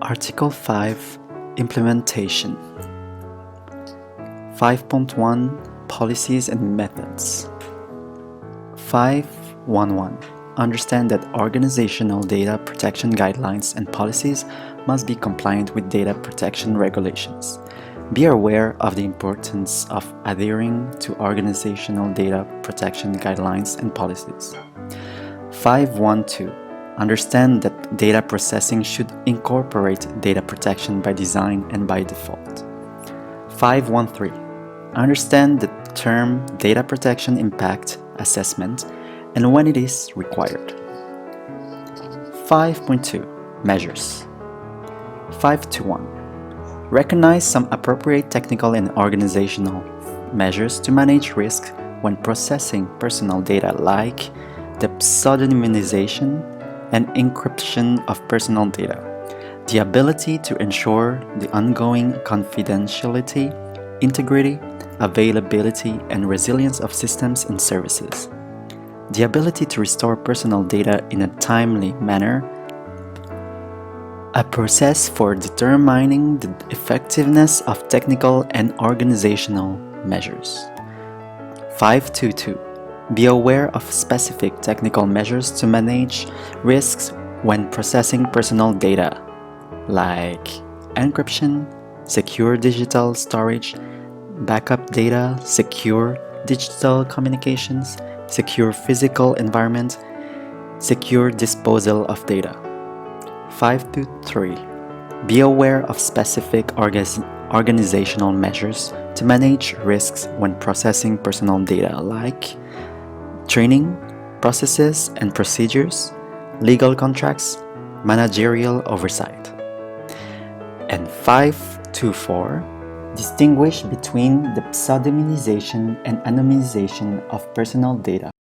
Article 5 Implementation 5.1 Policies and Methods 5.1.1 Understand that organizational data protection guidelines and policies must be compliant with data protection regulations. Be aware of the importance of adhering to organizational data protection guidelines and policies. 5.1.2 Understand that data processing should incorporate data protection by design and by default. 5.1.3 Understand the term data protection impact assessment and when it is required. 5.2 Measures 5.2.1 Recognize some appropriate technical and organizational measures to manage risk when processing personal data, like the pseudonymization and encryption of personal data, the ability to ensure the ongoing confidentiality, integrity, availability, and resilience of systems and services, the ability to restore personal data in a timely manner, a process for determining the effectiveness of technical and organizational measures. 5.2.2 Be aware of specific technical measures to manage risks when processing personal data, like encryption, secure digital storage, backup data, secure digital communications, secure physical environment, secure disposal of data. 5.2.3 Be aware of specific organizational measures to manage risks when processing personal data, like training, processes and procedures, legal contracts, managerial oversight. And 5.2.4 Distinguish between the pseudonymization and anonymization of personal data.